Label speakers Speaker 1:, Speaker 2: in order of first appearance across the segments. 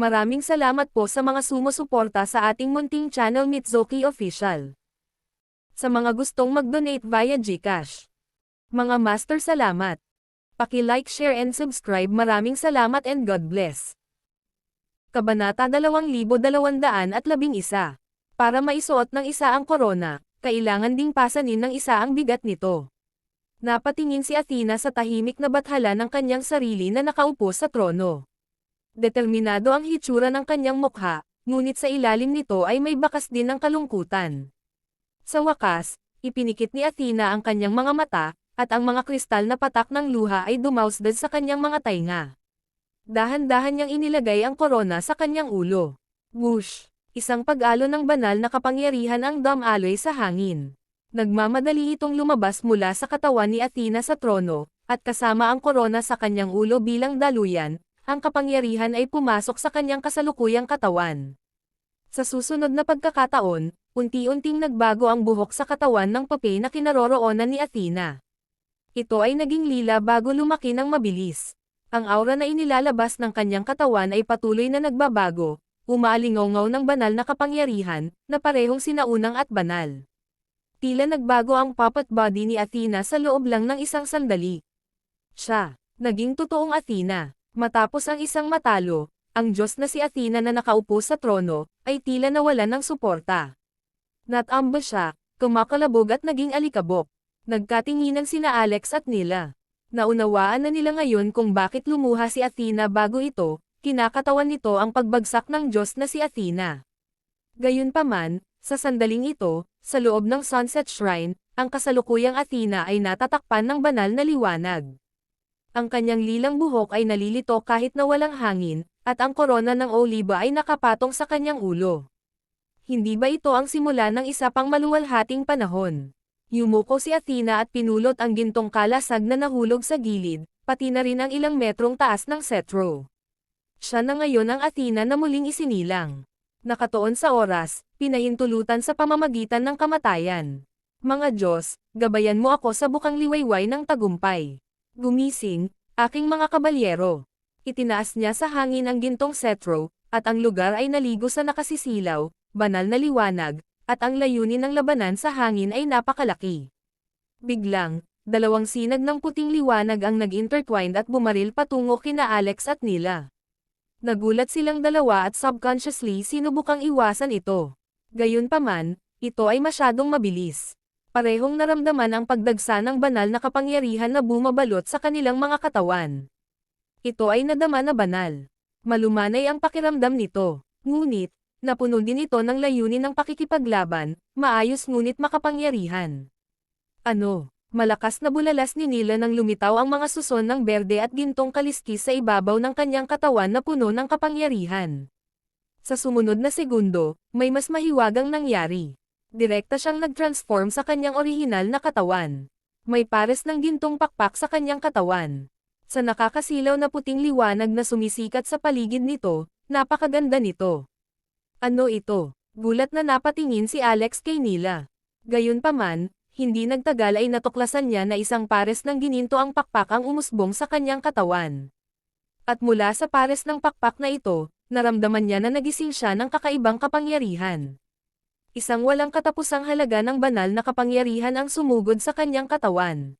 Speaker 1: Maraming salamat po sa mga sumusuporta sa ating munting channel Mitsuki Official. Sa mga gustong mag-donate via GCash. Mga master, salamat. Paki-like, share and subscribe. Maraming salamat and God bless. Kabanata 2211. Para maisuot ng isa ang korona, kailangan ding pasanin ng isa ang bigat nito. Napatingin si Athena sa tahimik na bathala ng kanyang sarili na nakaupo sa trono. Determinado ang hitsura ng kanyang mukha, ngunit sa ilalim nito ay may bakas din ng kalungkutan. Sa wakas, ipinikit ni Athena ang kanyang mga mata, at ang mga kristal na patak ng luha ay dumausdad sa kanyang mga tainga. Dahan-dahan niyang inilagay ang korona sa kanyang ulo. Whoosh! Isang pag-alo ng banal na kapangyarihan ang damaloy sa hangin. Nagmamadali itong lumabas mula sa katawan ni Athena sa trono, at kasama ang korona sa kanyang ulo bilang daluyan, ang kapangyarihan ay pumasok sa kanyang kasalukuyang katawan. Sa susunod na pagkakataon, unti-unting nagbago ang buhok sa katawan ng papel na kinaroroonan ni Athena. Ito ay naging lila bago lumaki ng mabilis. Ang aura na inilalabas ng kanyang katawan ay patuloy na nagbabago, umaalingaw ng banal na kapangyarihan, na parehong sinaunang at banal. Tila nagbago ang puppet body ni Athena sa loob lang ng isang sandali. Siya, naging totoong Athena. Matapos ang isang matalo, ang Diyos na si Athena na nakaupo sa trono, ay tila nawalan ng suporta. Natamba siya, kumakalabog at naging alikabok. Nagkatinginan sina Alex at Nila. Naunawaan na nila ngayon kung bakit lumuha si Athena bago ito, kinakatawan nito ang pagbagsak ng Diyos na si Athena. Gayunpaman, sa sandaling ito, sa loob ng Sunset Shrine, ang kasalukuyang Athena ay natatakpan ng banal na liwanag. Ang kanyang lilang buhok ay nalilito kahit na walang hangin, at ang korona ng oliba ay nakapatong sa kanyang ulo. Hindi ba ito ang simula ng isa pang maluwalhating panahon? Yumuko si Athena at pinulot ang gintong kalasag na nahulog sa gilid, pati na rin ang ilang metrong taas ng cetro. Siya na ngayon ang Athena na muling isinilang. Nakatuon sa oras, pinahintulutan sa pamamagitan ng kamatayan. Mga Diyos, gabayan mo ako sa bukang liwayway ng tagumpay. Gumising, aking mga kabalyero. Itinaas niya sa hangin ang gintong cetro, at ang lugar ay naligo sa nakasisilaw, banal na liwanag, at ang layunin ng labanan sa hangin ay napakalaki. Biglang, dalawang sinag ng puting liwanag ang nag-intertwined at bumaril patungo kina Alex at Nila. Nagulat silang dalawa at subconsciously sinubukang iwasan ito. Gayunpaman, ito ay masyadong mabilis. Parehong naramdaman ang pagdagsa ng banal na kapangyarihan na bumabalot sa kanilang mga katawan. Ito ay nadama na banal. Malumanay ang pakiramdam nito. Ngunit, napuno din ito ng layunin ng pakikipaglaban, maayos ngunit makapangyarihan. Ano? Malakas na bulalas ni Nila nang lumitaw ang mga suson ng berde at gintong kaliskis sa ibabaw ng kanyang katawan na puno ng kapangyarihan. Sa sumunod na segundo, may mas mahiwagang nangyari. Direkta siyang nag-transform sa kanyang orihinal na katawan. May pares ng gintong pakpak sa kanyang katawan. Sa nakakasilaw na puting liwanag na sumisikat sa paligid nito, napakaganda nito. Ano ito? Gulat na napatingin si Alex kay Nila. Gayunpaman, hindi nagtagal ay natuklasan niya na isang pares ng gininto ang pakpak ang umusbong sa kanyang katawan. At mula sa pares ng pakpak na ito, naramdaman niya na nagising siya ng kakaibang kapangyarihan. Isang walang katapusang halaga ng banal na kapangyarihan ang sumugod sa kanyang katawan.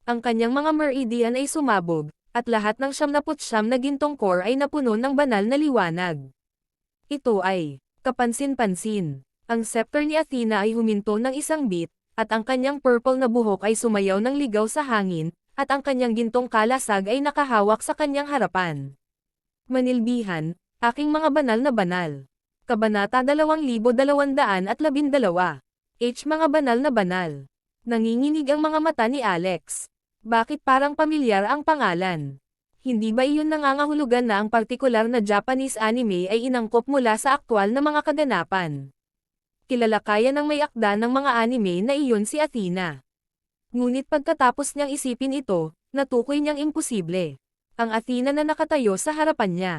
Speaker 1: Ang kanyang mga meridian ay sumabog, at lahat ng 99 na gintong core ay napuno ng banal na liwanag. Ito ay kapansin-pansin. Ang scepter ni Athena ay huminto ng isang beat, at ang kanyang purple na buhok ay sumayaw ng ligaw sa hangin, at ang kanyang gintong kalasag ay nakahawak sa kanyang harapan. Manilbihan, aking mga banal na banal. Kabanata 2212. Mga banal na banal. Nanginginig ang mga mata ni Alex. Bakit parang pamilyar ang pangalan? Hindi ba iyon nangangahulugan na ang partikular na Japanese anime ay inangkop mula sa aktwal na mga kaganapan? Kilala kaya ng may akda ng mga anime na iyon si Athena. Ngunit pagkatapos niyang isipin ito, natukoy niyang imposible. Ang Athena na nakatayo sa harapan niya.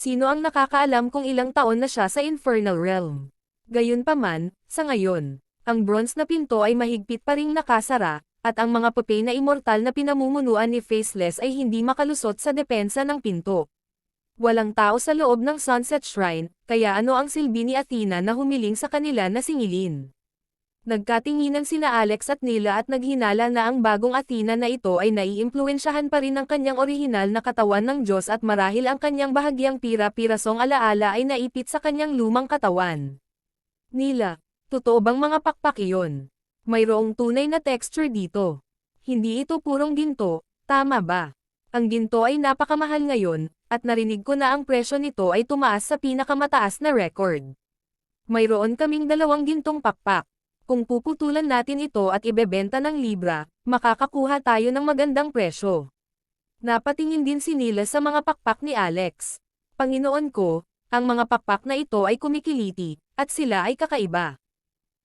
Speaker 1: Sino ang nakakaalam kung ilang taon na siya sa Infernal Realm? Gayunpaman, sa ngayon, ang bronze na pinto ay mahigpit pa ring nakasara, at ang mga papel na immortal na pinamumunuan ni Faceless ay hindi makalusot sa depensa ng pinto. Walang tao sa loob ng Sunset Shrine, kaya ano ang silbi ni Athena na humiling sa kanila na singilin? Nagkatinginan sina Alex at Nila at naghinala na ang bagong Athena na ito ay naiimpluwensyahan pa rin ng kanyang orihinal na katawan ng Diyos at marahil ang kanyang bahagyang pira-pirasong alaala ay naipit sa kanyang lumang katawan. Nila, totoo bang mga pakpak iyon? Mayroong tunay na texture dito. Hindi ito purong ginto, tama ba? Ang ginto ay napakamahal ngayon, at narinig ko na ang presyo nito ay tumaas sa pinakamataas na record. Mayroon kaming 2 gintong pakpak. Kung puputulan natin ito at ibebenta ng libra, makakakuha tayo ng magandang presyo. Napatingin din si Nila sa mga pakpak ni Alex. Panginoon ko, ang mga pakpak na ito ay kumikiliti, at sila ay kakaiba.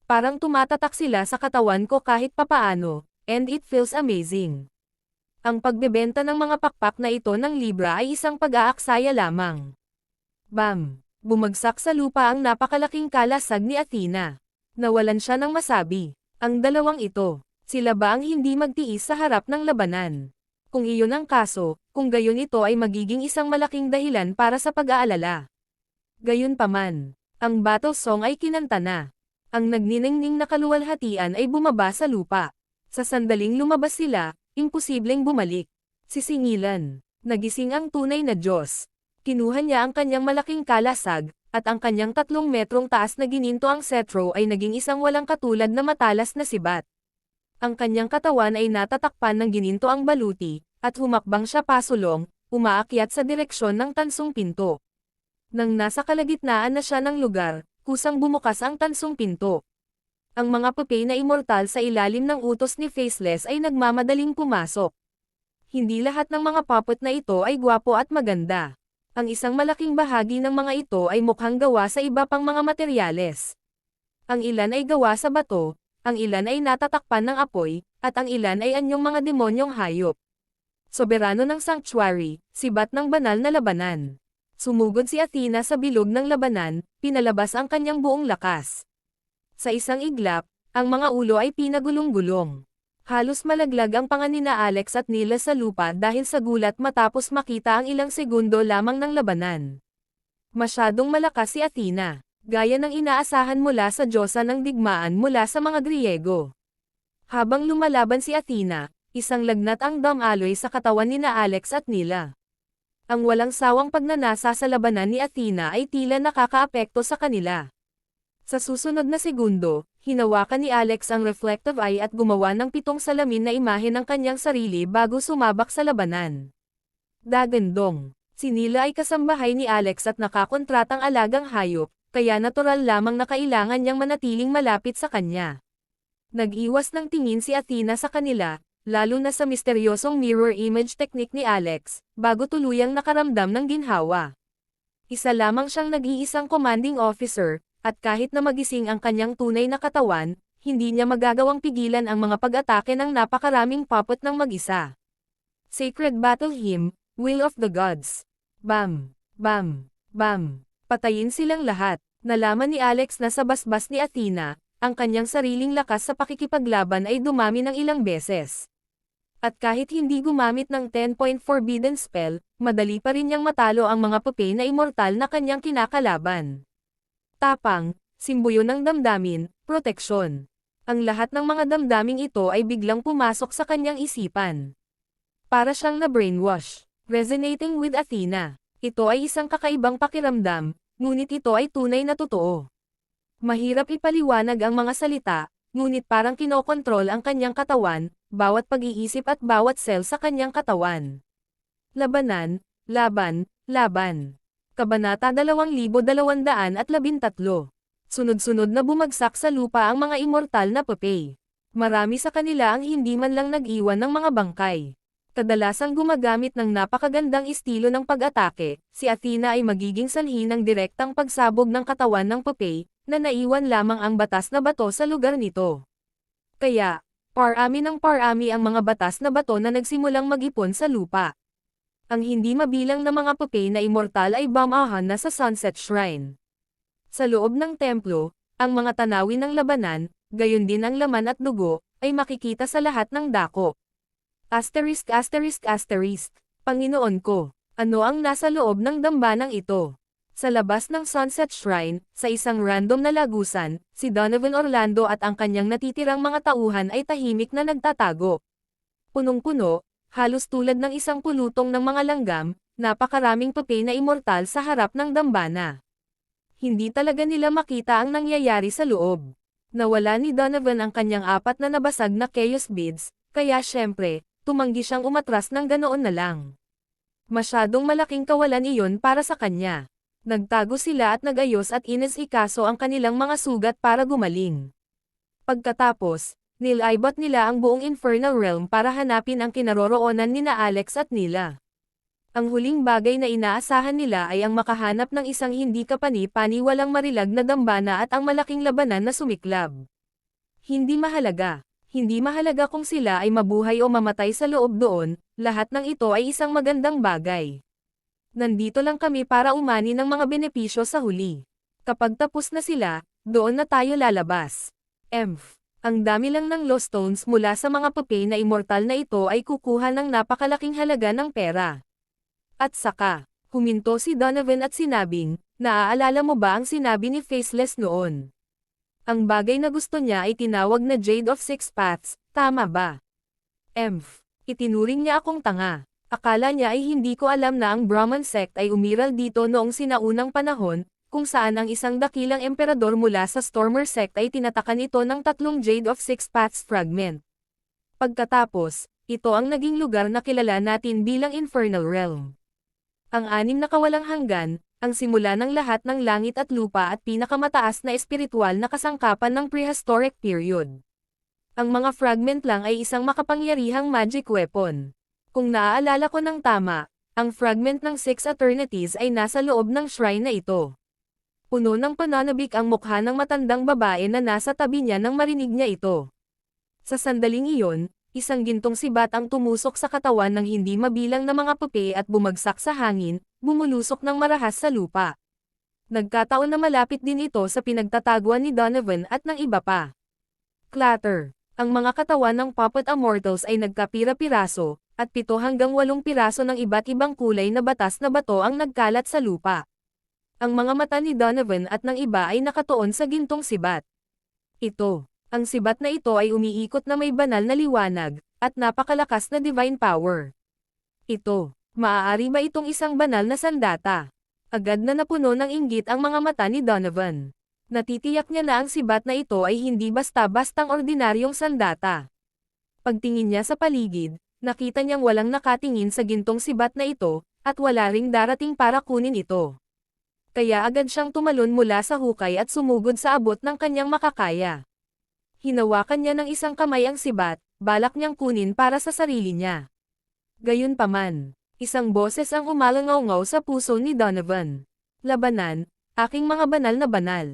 Speaker 1: Parang tumatatak sila sa katawan ko kahit papaano, and it feels amazing. Ang pagbebenta ng mga pakpak na ito ng libra ay isang pag-aaksaya lamang. Bam! Bumagsak sa lupa ang napakalaking kalasag ni Athena. Nawalan siya ng masabi. Ang 2 ito, sila ba ang hindi magtiis sa harap ng labanan? Kung iyon ang kaso, kung gayon ito ay magiging isang malaking dahilan para sa pag-aalala. Gayunpaman, ang battle song ay kinanta na. Ang nagniningning na kaluwalhatian ay bumaba sa lupa. Sa sandaling lumabas sila, imposibleng bumalik. Sisingilan, nagising ang tunay na Diyos. Kinuha niya ang kanyang malaking kalasag, at ang kanyang 3 metrong taas na gininto ang cetro ay naging isang walang katulad na matalas na sibat. Ang kanyang katawan ay natatakpan ng gininto ang baluti, at humakbang siya pasulong, umaakyat sa direksyon ng tansong pinto. Nang nasa kalagitnaan na siya ng lugar, kusang bumukas ang tansong pinto. Ang mga papay na immortal sa ilalim ng utos ni Faceless ay nagmamadaling pumasok. Hindi lahat ng mga puppet na ito ay gwapo at maganda. Ang isang malaking bahagi ng mga ito ay mukhang gawa sa iba pang mga materyales. Ang ilan ay gawa sa bato, ang ilan ay natatakpan ng apoy, at ang ilan ay anyong mga demonyong hayop. Soberano ng sanctuary, sibat ng banal na labanan. Sumugod si Athena sa bilog ng labanan, pinalabas ang kanyang buong lakas. Sa isang iglap, ang mga ulo ay pinagulong-gulong. Halos malaglag ang panga nina Alex at Nila sa lupa dahil sa gulat matapos makita ang ilang segundo lamang ng labanan. Masyadong malakas si Athena, gaya ng inaasahan mula sa diyosa ng digmaan mula sa mga Griego. Habang lumalaban si Athena, isang lagnat ang damaloy sa katawan nina Alex at Nila. Ang walang sawang pagnanasa sa labanan ni Athena ay tila nakakaapekto sa kanila. Sa susunod na segundo, hinawakan ni Alex ang reflective eye at gumawa ng 7 salamin na imahe ng kanyang sarili bago sumabak sa labanan. Dagandong, si Nila ay kasambahay ni Alex at nakakontratang alagang hayop, kaya natural lamang na kailangan niyang manatiling malapit sa kanya. Nag-iwas ng tingin si Athena sa kanila, lalo na sa misteryosong mirror image technique ni Alex, bago tuluyang nakaramdam ng ginhawa. Isa lamang siyang nag-iisang commanding officer, at kahit na magising ang kanyang tunay na katawan, hindi niya magagawang pigilan ang mga pag-atake ng napakaraming puppet ng mag-isa. Sacred Battle Hymn, Will of the Gods. Bam! Bam! Bam! Patayin silang lahat. Nalaman ni Alex na sa basbas ni Athena, ang kanyang sariling lakas sa pakikipaglaban ay dumami ng ilang beses. At kahit hindi gumamit ng 10-point forbidden spell, madali pa rin niyang matalo ang mga papay na immortal na kanyang kinakalaban. Tapang, simboyo ng damdamin, proteksyon. Ang lahat ng mga damdaming ito ay biglang pumasok sa kanyang isipan. Para siyang na-brainwash. Resonating with Athena. Ito ay isang kakaibang pakiramdam, ngunit ito ay tunay na totoo. Mahirap ipaliwanag ang mga salita, ngunit parang kinokontrol ang kanyang katawan, bawat pag-iisip at bawat cell sa kanyang katawan. Labanan, laban, laban. Kabanata 2213. Sunod-sunod na bumagsak sa lupa ang mga immortal na papay. Marami sa kanila ang hindi man lang nag-iwan ng mga bangkay. Kadalasang gumagamit ng napakagandang estilo ng pag-atake, si Athena ay magiging sanhi ng direktang pagsabog ng katawan ng papay, na naiwan lamang ang batas na bato sa lugar nito. Kaya, parami ng parami ang mga batas na bato na nagsimulang mag-ipon sa lupa. Ang hindi mabilang na mga papay na immortal ay bamahan na sa Sunset Shrine. Sa loob ng templo, ang mga tanawin ng labanan, gayon din ang laman at dugo, ay makikita sa lahat ng dako. ******, Panginoon ko, Ano ang nasa loob ng dambanang ito? Sa labas ng Sunset Shrine, sa isang random na lagusan, si Donovan Orlando at ang kanyang natitirang mga tauhan ay tahimik na nagtatago. Punong-puno, halos tulad ng isang pulutong ng mga langgam, napakaraming papel na immortal sa harap ng dambana. Hindi talaga nila makita ang nangyayari sa loob. Nawala ni Donovan ang kanyang 4 na nabasag na Chaos Beads, kaya syempre, tumanggi siyang umatras ng ganoon na lang. Masyadong malaking kawalan iyon para sa kanya. Nagtago sila at nagayos at inasikaso ang kanilang mga sugat para gumaling. Pagkatapos, nilaybot nila ang buong Infernal Realm para hanapin ang kinaroroonan nina Alex at Nila. Ang huling bagay na inaasahan nila ay ang makahanap ng isang hindi kapani-paniwalang marilag na dambana at ang malaking labanan na sumiklab. Hindi mahalaga. Hindi mahalaga kung sila ay mabuhay o mamatay sa loob doon, lahat ng ito ay isang magandang bagay. Nandito lang kami para umani ng mga benepisyo sa huli. Kapag tapos na sila, doon na tayo lalabas. Ang dami lang ng lost stones mula sa mga papel na immortal na ito ay kukuha ng napakalaking halaga ng pera. At saka, huminto si Donovan at sinabing, naaalala mo ba ang sinabi ni Faceless noon? Ang bagay na gusto niya ay tinawag na Jade of Six Paths, tama ba? Itinuring niya akong tanga. Akala niya ay hindi ko alam na ang Brahman sect ay umiral dito noong sinaunang panahon, kung saan ang isang dakilang emperador mula sa Stormer sect ay tinatakan ito ng 3 Jade of Six Paths fragment. Pagkatapos, ito ang naging lugar na kilala natin bilang Infernal Realm. Ang 6 na kawalang hanggan, ang simula ng lahat ng langit at lupa at pinakamataas na espiritual na kasangkapan ng prehistoric period. Ang mga fragment lang ay isang makapangyarihang magic weapon. Kung naaalala ko ng tama, ang fragment ng 6 eternities ay nasa loob ng shrine na ito. Puno ng pananabik ang mukha ng matandang babae na nasa tabi niya nang marinig niya ito. Sa sandaling iyon, isang gintong sibat ang tumusok sa katawan ng hindi mabilang na mga pupe at bumagsak sa hangin, bumulusok ng marahas sa lupa. Nagkataon na malapit din ito sa pinagtataguan ni Donovan at ng iba pa. Clatter. Ang mga katawan ng puppet immortals ay nagkapira-piraso, at 7 hanggang 8 piraso ng iba't ibang kulay na batas na bato ang nagkalat sa lupa. Ang mga mata ni Donovan at ng iba ay nakatuon sa gintong sibat. Ang sibat na ito ay umiikot na may banal na liwanag, at napakalakas na divine power. Maaari ba itong isang banal na sandata? Agad na napuno ng inggit ang mga mata ni Donovan. Natitiyak niya na ang sibat na ito ay hindi basta-bastang ordinaryong sandata. Pagtingin niya sa paligid, nakita niyang walang nakatingin sa gintong sibat na ito, at wala ring darating para kunin ito. Kaya agad siyang tumalon mula sa hukay at sumugod sa abot ng kanyang makakaya. Hinawakan niya ng isang kamay ang sibat, balak niyang kunin para sa sarili niya. Gayunpaman, isang boses ang umalangaw-ngaw sa puso ni Donovan. Labanan, aking mga banal na banal.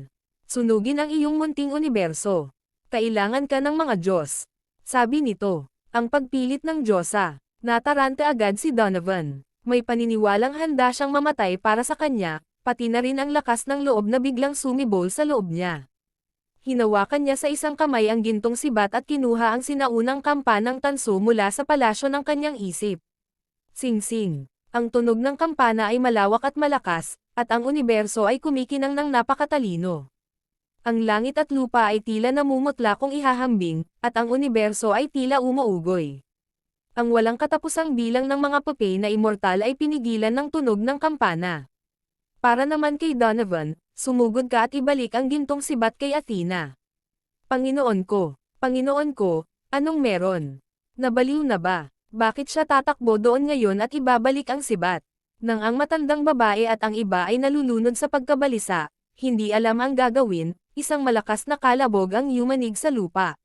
Speaker 1: Sunugin ang iyong munting universo. Kailangan ka ng mga Diyos. Sabi nito. Ang pagpilit ng Diyosa. Nataranta agad si Donovan. May paniniwalang handa siyang mamatay para sa kanya, pati na rin ang lakas ng loob na biglang sumibol sa loob niya. Hinawakan niya sa isang kamay ang gintong sibat at kinuha ang sinaunang kampanang tanso mula sa palasyo ng kanyang isip. Sing-sing. Ang tunog ng kampana ay malawak at malakas, at ang universo ay kumikinang ng napakatalino. Ang langit at lupa ay tila namumutla kung ihahambing, at ang universo ay tila umuugoy. Ang walang katapusang bilang ng mga papel na immortal ay pinigilan ng tunog ng kampana. Para naman kay Donovan, sumugod ka at ibalik ang gintong sibat kay Athena. Panginoon ko, anong meron? Nabaliw na ba? Bakit siya tatakbo doon ngayon at ibabalik ang sibat? Nang ang matandang babae at ang iba ay nalulunod sa pagkabalisa, hindi alam ang gagawin, isang malakas na kalabog ang yumanig sa lupa.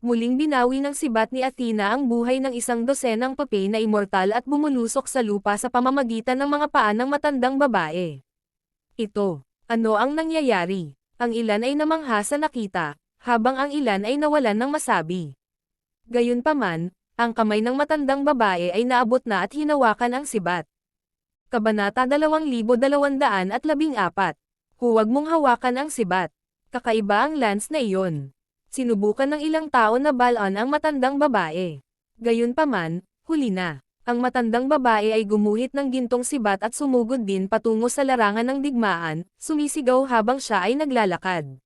Speaker 1: Muling binawi ng sibat ni Athena ang buhay ng 12 papel na immortal at bumulusok sa lupa sa pamamagitan ng mga paa ng matandang babae. Ano ang nangyayari? Ang ilan ay namangha sa nakita, habang ang ilan ay nawalan ng masabi. Gayunpaman, ang kamay ng matandang babae ay naabot na at hinawakan ang sibat. Kabanata 2214. Huwag mong hawakan ang sibat. Kakaiba ang lance na iyon. Sinubukan ng ilang tao na balon ang matandang babae. Gayunpaman, huli na. Ang matandang babae ay gumuhit ng gintong sibat at sumugod din patungo sa larangan ng digmaan, sumisigaw habang siya ay naglalakad.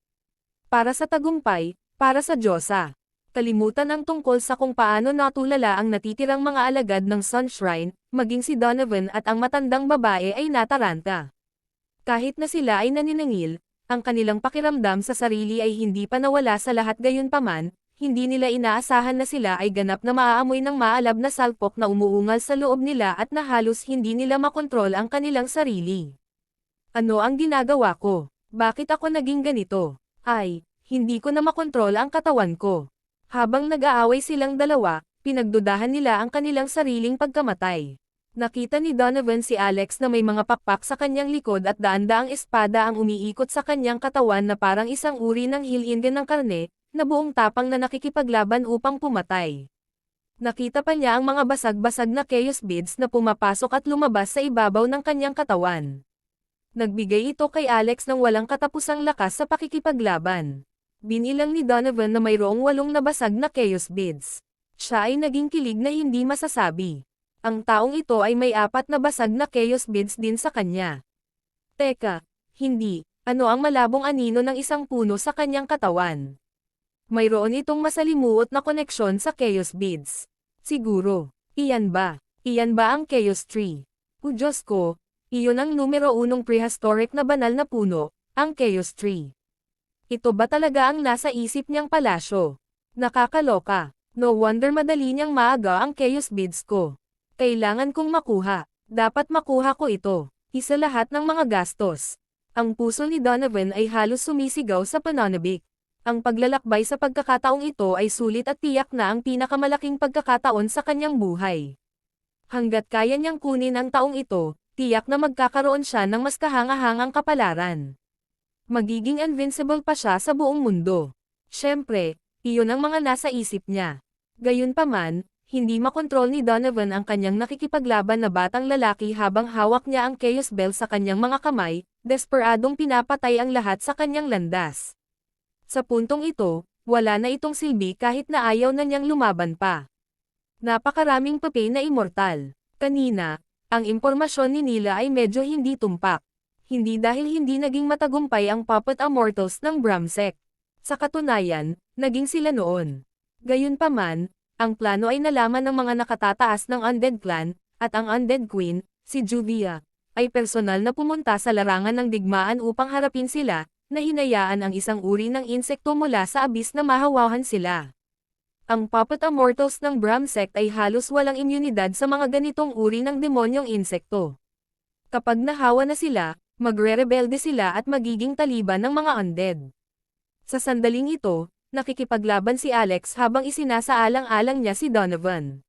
Speaker 1: Para sa tagumpay, para sa Diyosa. Kalimutan ang tungkol sa kung paano natulala ang natitirang mga alagad ng Sun Shrine, maging si Donovan at ang matandang babae ay nataranta. Kahit na sila ay naniningil, ang kanilang pakiramdam sa sarili ay hindi pa nawala sa lahat gayunpaman, hindi nila inaasahan na sila ay ganap na maaamoy ng maalab na salpok na umuungal sa loob nila at na halos hindi nila makontrol ang kanilang sarili. Ano ang ginagawa ko? Bakit ako naging ganito? Ay, hindi ko na makontrol ang katawan ko. Habang nag-aaway silang dalawa, pinagdudahan nila ang kanilang sariling pagkamatay. Nakita ni Donovan si Alex na may mga pakpak sa kanyang likod at daan-daang espada ang umiikot sa kanyang katawan na parang isang uri ng hilingan ng karne, na buong tapang na nakikipaglaban upang pumatay. Nakita pa niya ang mga basag-basag na chaos beads na pumapasok at lumabas sa ibabaw ng kanyang katawan. Nagbigay ito kay Alex ng walang katapusang lakas sa pakikipaglaban. Binilang ni Donovan na mayroong 8 na basag na chaos beads. Siya ay naging kilig na hindi masasabi. Ang taong ito ay may 4 na basag na chaos beads din sa kanya. Teka, hindi, ano ang malabong anino ng isang puno sa kanyang katawan? Mayroon itong masalimuot na koneksyon sa Chaos Beads. Siguro, iyan ba? Iyan ba ang Chaos Tree? O Diyos ko, iyon ang numero 1 prehistoric na banal na puno, ang Chaos Tree. Ito ba talaga ang nasa isip niyang palasyo? Nakakaloka. No wonder madali niyang maaga ang Chaos Beads ko. Kailangan kong makuha. Dapat makuha ko ito. Isa lahat ng mga gastos. Ang puso ni Donovan ay halos sumisigaw sa pananabik. Ang paglalakbay sa pagkakataong ito ay sulit at tiyak na ang pinakamalaking pagkakataon sa kanyang buhay. Hanggat kaya niyang kunin ang taong ito, tiyak na magkakaroon siya ng mas kahanga-hangang kapalaran. Magiging invincible pa siya sa buong mundo. Siyempre, iyon ang mga nasa isip niya. Gayunpaman, hindi makontrol ni Donovan ang kanyang nakikipaglaban na batang lalaki habang hawak niya ang Chaos Bell sa kanyang mga kamay, desperadong pinapatay ang lahat sa kanyang landas. Sa puntong ito, wala na itong silbi kahit na ayaw na niyang lumaban pa. Napakaraming papel na immortal. Kanina, ang impormasyon ni Nila ay medyo hindi tumpak. Hindi dahil hindi naging matagumpay ang Puppet Immortals ng Bramsec. Sa katunayan, naging sila noon. Gayunpaman, ang plano ay nalaman ng mga nakatataas ng Undead Clan, at ang Undead Queen, si Juvia, ay personal na pumunta sa larangan ng digmaan upang harapin sila, na hinayaan ang isang uri ng insekto mula sa abis na mahawahan sila. Ang Puppet Immortals ng Bramsec ay halos walang imyunidad sa mga ganitong uri ng demonyong insekto. Kapag nahawa na sila, magre-rebelde sila at magiging taliban ng mga undead. Sa sandaling ito, nakikipaglaban si Alex habang isinasaalang-alang niya si Donovan.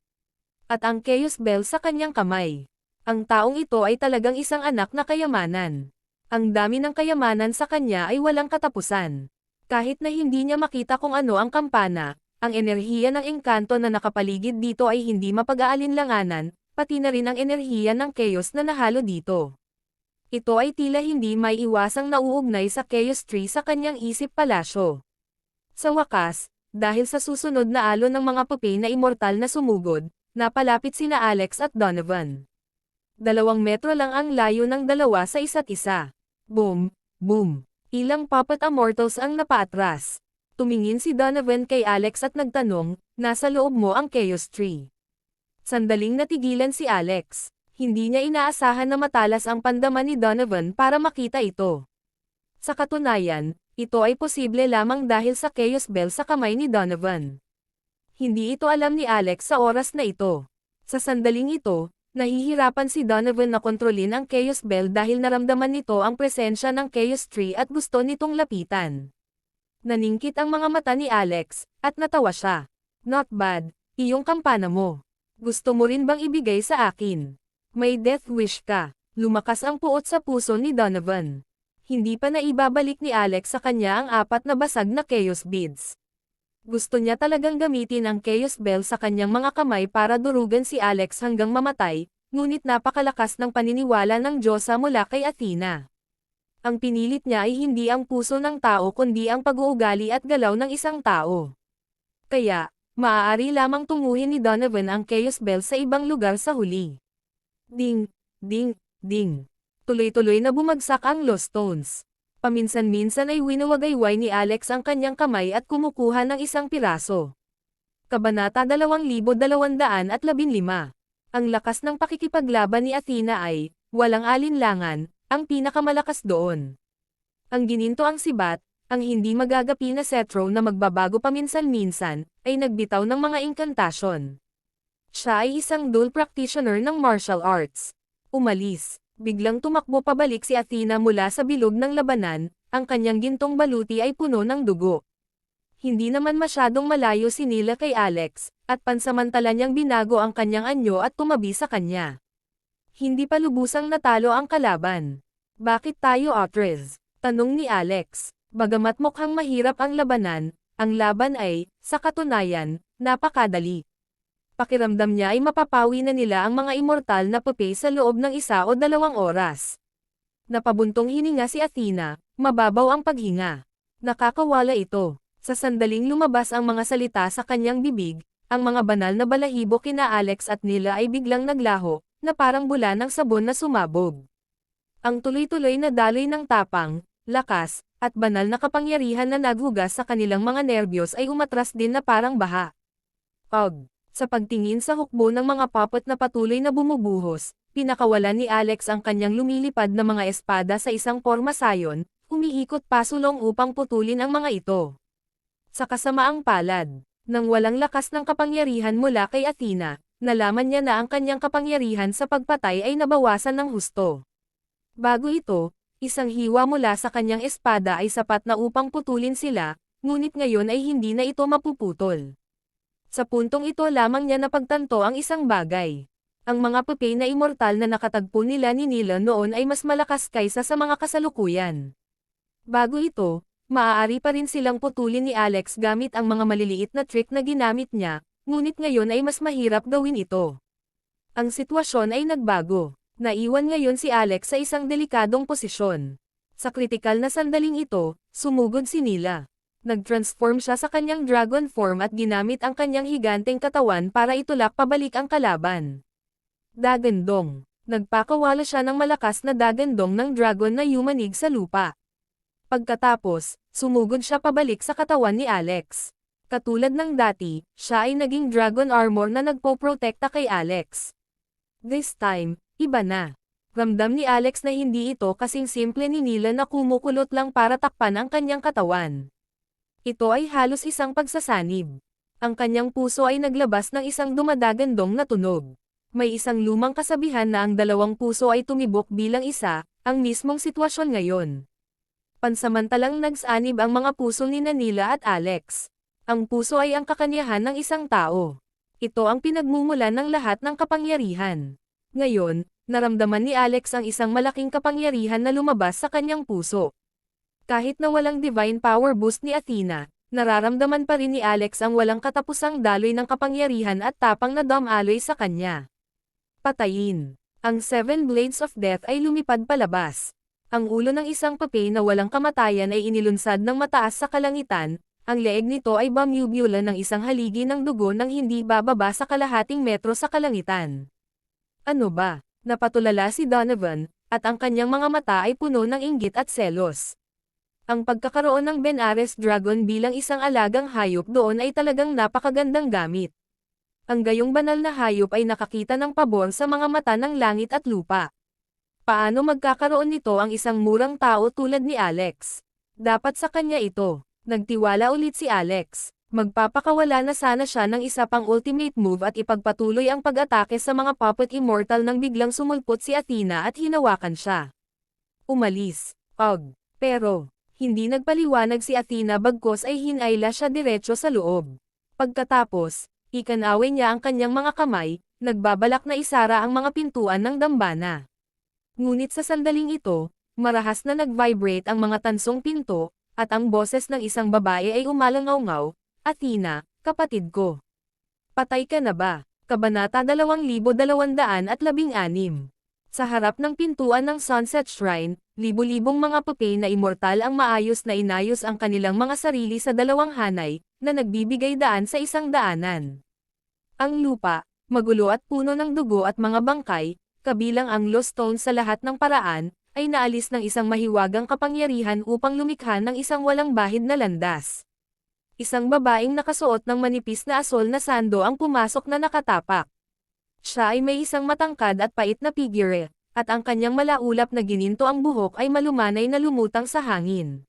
Speaker 1: At ang Chaos Bell sa kanyang kamay. Ang taong ito ay talagang isang anak na kayamanan. Ang dami ng kayamanan sa kanya ay walang katapusan. Kahit na hindi niya makita kung ano ang kampana, ang enerhiya ng engkanto na nakapaligid dito ay hindi mapag-aalinlanganan, pati na rin ang enerhiya ng chaos na nahalo dito. Ito ay tila hindi may iwasang nauugnay sa Chaos Tree sa kanyang isip palasyo. Sa wakas, dahil sa susunod na alon ng mga papel na immortal na sumugod, napalapit sina Alex at Donovan. 2 metro lang ang layo ng dalawa sa isa't isa. Boom, boom. Ilang Puppet Immortals ang napaatras. Tumingin si Donovan kay Alex at nagtanong, nasa loob mo ang Chaos Tree. Sandaling natigilan si Alex. Hindi niya inaasahan na matalas ang pandaman ni Donovan para makita ito. Sa katunayan, ito ay posible lamang dahil sa Chaos Bell sa kamay ni Donovan. Hindi ito alam ni Alex sa oras na ito. Sa sandaling ito, nahihirapan si Donovan na kontrolin ang Chaos Bell dahil naramdaman nito ang presensya ng Chaos Tree at gusto nitong lapitan. Naningkit ang mga mata ni Alex, at natawa siya. Not bad, iyong kampana mo. Gusto mo rin bang ibigay sa akin? May death wish ka. Lumakas ang puot sa puso ni Donovan. Hindi pa naibabalik ni Alex sa kanya ang 4 na basag na Chaos Beads. Gusto niya talagang gamitin ang Chaos Bell sa kanyang mga kamay para durugan si Alex hanggang mamatay, ngunit napakalakas ng paniniwala ng Diyosa mula kay Athena. Ang pinilit niya ay hindi ang puso ng tao kundi ang pag-uugali at galaw ng isang tao. Kaya, maaari lamang tunguhin ni Donovan ang Chaos Bell sa ibang lugar sa huli. Ding, ding, ding. Tuloy-tuloy na bumagsak ang Lost Stones. Paminsan-minsan ay winawagayway ni Alex ang kanyang kamay at kumukuha ng isang piraso. Kabanata 2215. Ang lakas ng pakikipaglaban ni Athena ay, walang alinlangan, ang pinakamalakas doon. Ang gininto ang sibat, ang hindi magagapi na Cetro na magbabago paminsan-minsan, ay nagbitaw ng mga inkantasyon. Siya ay isang dual practitioner ng martial arts. Umalis, biglang tumakbo pabalik si Athena mula sa bilog ng labanan, ang kanyang gintong baluti ay puno ng dugo. Hindi naman masyadong malayo si Nila kay Alex, at pansamantala niyang binago ang kanyang anyo at tumabi sa kanya. Hindi pa lubusang natalo ang kalaban. Bakit tayo Atres? Tanong ni Alex. Bagamat mukhang mahirap ang laban ay, sa katunayan, napakadali. Pakiramdam niya ay mapapawi na nila ang mga immortal na pupe sa loob ng 1 o 2 oras. Napabuntong hininga si Athena, mababaw ang paghinga. Nakakawala ito. Sa sandaling lumabas ang mga salita sa kanyang bibig, ang mga banal na balahibo kina Alex at Nila ay biglang naglaho, na parang bula ng sabon na sumabog. Ang tuloy-tuloy na daloy ng tapang, lakas, at banal na kapangyarihan na naghugas sa kanilang mga nerbiyos ay umatras din na parang baha. Sa pagtingin sa hukbo ng mga puppet na patuloy na bumubuhos, pinakawalan ni Alex ang kanyang lumilipad na mga espada sa isang pormasayon, umiikot pasulong upang putulin ang mga ito. Sa kasamaang palad, nang walang lakas ng kapangyarihan mula kay Athena, nalaman niya na ang kanyang kapangyarihan sa pagpatay ay nabawasan ng husto. Bago ito, isang hiwa mula sa kanyang espada ay sapat na upang putulin sila, ngunit ngayon ay hindi na ito mapuputol. Sa puntong ito lamang niya napagtanto ang isang bagay. Ang mga pupe na immortal na nakatagpo nila ni Nila noon ay mas malakas kaysa sa mga kasalukuyan. Bago ito, maaari pa rin silang putulin ni Alex gamit ang mga maliliit na trick na ginamit niya, ngunit ngayon ay mas mahirap gawin ito. Ang sitwasyon ay nagbago. Naiwan ngayon si Alex sa isang delikadong posisyon. Sa kritikal na sandaling ito, sumugod si Nila. Nag-transform siya sa kanyang dragon form at ginamit ang kanyang higanteng katawan para itulak pabalik ang kalaban. Dagandong. Nagpakawala siya ng malakas na dagandong ng dragon na yumanig sa lupa. Pagkatapos, sumugod siya pabalik sa katawan ni Alex. Katulad ng dati, siya ay naging dragon armor na nagpoprotekta kay Alex. This time, iba na. Ramdam ni Alex na hindi ito kasing simple ni Nila na kumukulot lang para takpan ang kanyang katawan. Ito ay halos isang pagsasanib. Ang kanyang puso ay naglabas ng isang dumadagandong na tunog. May isang lumang kasabihan na ang dalawang puso ay tumibok bilang isa, ang mismong sitwasyon ngayon. Pansamantalang nagsanib ang mga puso ni Nila at Alex. Ang puso ay ang kakanyahan ng isang tao. Ito ang pinagmumulan ng lahat ng kapangyarihan. Ngayon, naramdaman ni Alex ang isang malaking kapangyarihan na lumabas sa kanyang puso. Kahit na walang divine power boost ni Athena, nararamdaman pa rin ni Alex ang walang katapusang daloy ng kapangyarihan at tapang na dumaloy sa kanya. Patayin. Ang 7 Blades of Death ay lumipad palabas. Ang ulo ng isang pupe na walang kamatayan ay inilunsad ng mataas sa kalangitan, ang leeg nito ay bumubula ng isang haligi ng dugo nang hindi bababa sa kalahating metro sa kalangitan. Ano ba? Napatulala si Donovan, at ang kanyang mga mata ay puno ng inggit at selos. Ang pagkakaroon ng Benares Dragon bilang isang alagang hayop doon ay talagang napakagandang gamit. Ang gayong banal na hayop ay nakakita ng pabor sa mga mata ng langit at lupa. Paano magkakaroon nito ang isang murang tao tulad ni Alex? Dapat sa kanya ito. Nagtiwala ulit si Alex. Magpapakawala na sana siya ng isa pang ultimate move at ipagpatuloy ang pag-atake sa mga puppet immortal nang biglang sumulpot si Athena at hinawakan siya. Umalis. Pero, hindi nagpaliwanag si Athena bagkos ay hinayla siya diretso sa loob. Pagkatapos, ikanawin niya ang kanyang mga kamay, nagbabalak na isara ang mga pintuan ng dambana. Ngunit sa sandaling ito, marahas na nag-vibrate ang mga tansong pinto, at ang boses ng isang babae ay umalangaw-ngaw, Athena, kapatid ko. Patay ka na ba? Kabanata 2216. Sa harap ng pintuan ng Sunset Shrine, libo-libong mga pupe na immortal ang maayos na inayos ang kanilang mga sarili sa dalawang hanay, na nagbibigay daan sa isang daanan. Ang lupa, magulo at puno ng dugo at mga bangkay, kabilang ang lost stone sa lahat ng paraan, ay naalis ng isang mahiwagang kapangyarihan upang lumikha ng isang walang bahid na landas. Isang babaeng nakasuot ng manipis na asol na sando ang pumasok na nakatapak. Siya ay may isang matangkad at pait na figure, at ang kanyang malaulap na gininto ang buhok ay malumanay na lumutang sa hangin.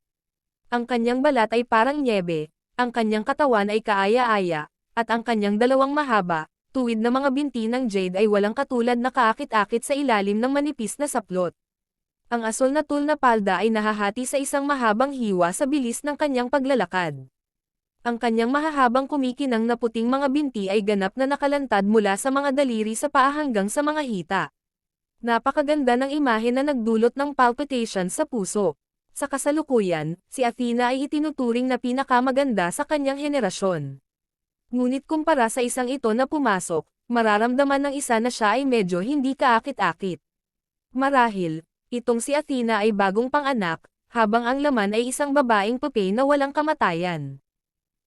Speaker 1: Ang kanyang balat ay parang nyebe, ang kanyang katawan ay kaaya-aya, at ang kanyang dalawang mahaba, tuwid na mga binti ng jade ay walang katulad na kaakit-akit sa ilalim ng manipis na saplot. Ang asol na tul na palda ay nahahati sa isang mahabang hiwa sa bilis ng kanyang paglalakad. Ang kanyang mahahabang kumikinang na puting mga binti ay ganap na nakalantad mula sa mga daliri sa paa hanggang sa mga hita. Napakaganda ng imahe na nagdulot ng palpitation sa puso. Sa kasalukuyan, si Athena ay itinuturing na pinakamaganda sa kanyang henerasyon. Ngunit kumpara sa isang ito na pumasok, mararamdaman ng isa na siya ay medyo hindi kaakit-akit. Marahil, itong si Athena ay bagong panganak, habang ang laman ay isang babaeng pupe na walang kamatayan.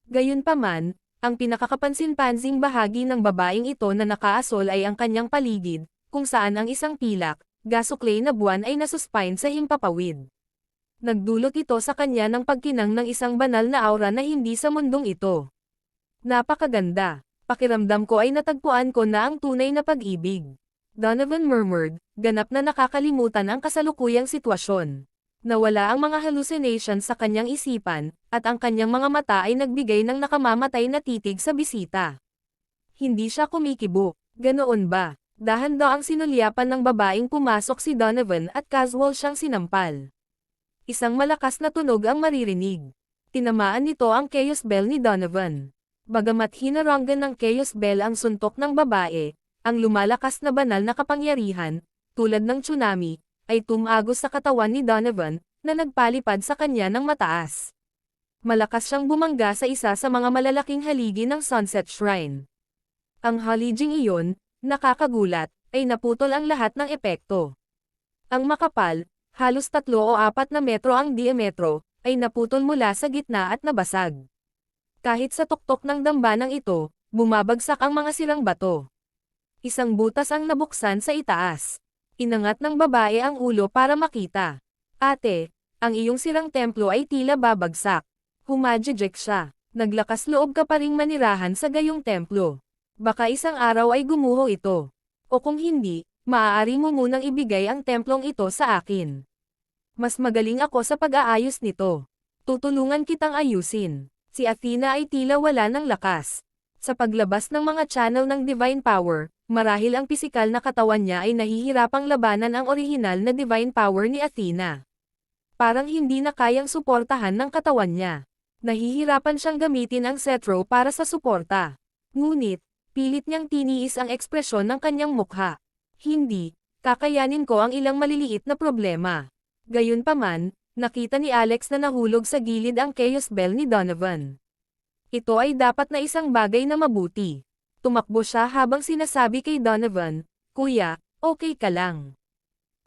Speaker 1: Gayunpaman, ang pinakakapansin-pansing bahagi ng babaeng ito na nakaasol ay ang kanyang paligid, kung saan ang isang pilak, gasuklay na buwan ay nasuspine sa himpapawid. Nagdulot ito sa kanya ng pagkinang ng isang banal na aura na hindi sa mundong ito. Napakaganda. Pakiramdam ko ay natagpuan ko na ang tunay na pag-ibig. Donovan murmured, ganap na nakakalimutan ang kasalukuyang sitwasyon. Nawala ang mga hallucinations sa kanyang isipan, at ang kanyang mga mata ay nagbigay ng nakamamatay na titig sa bisita. Hindi siya kumikibo. Ganoon ba? Dahan-daang sinulyapan ng babaeng pumasok si Donovan at casual siyang sinampal. Isang malakas na tunog ang maririnig. Tinamaan nito ang Chaos Bell ni Donovan. Bagamat hinaranggan ng Chaos Bell ang suntok ng babae, ang lumalakas na banal na kapangyarihan, tulad ng tsunami, ay tumagos sa katawan ni Donovan, na nagpalipad sa kanya ng mataas. Malakas siyang bumangga sa isa sa mga malalaking haligi ng Sunset Shrine. Ang haliging iyon, nakakagulat, ay naputol ang lahat ng epekto. Ang makapal, halos 3 o 4 na metro ang diametro, ay naputol mula sa gitna at nabasag. Kahit sa tuktok ng dambanang ito, bumabagsak ang mga sirang bato. Isang butas ang nabuksan sa itaas. Inangat ng babae ang ulo para makita. Ate, ang iyong sirang templo ay tila babagsak. Humajijek siya. Naglakas loob ka pa ring manirahan sa gayong templo. Baka isang araw ay gumuho ito. O kung hindi, maaari mo munang ibigay ang templong ito sa akin. Mas magaling ako sa pag-aayos nito. Tutulungan kitang ayusin. Si Athena ay tila wala ng lakas. Sa paglabas ng mga channel ng divine power, marahil ang pisikal na katawan niya ay nahihirapang labanan ang orihinal na divine power ni Athena. Parang hindi na kayang suportahan ng katawan niya. Nahihirapan siyang gamitin ang cetro para sa suporta. Ngunit, pilit niyang tiniis ang ekspresyon ng kanyang mukha. Hindi, kakayanin ko ang ilang maliliit na problema. Gayunpaman, nakita ni Alex na nahulog sa gilid ang Chaos Bell ni Donovan. Ito ay dapat na isang bagay na mabuti. Tumakbo siya habang sinasabi kay Donovan, "Kuya, okay ka lang.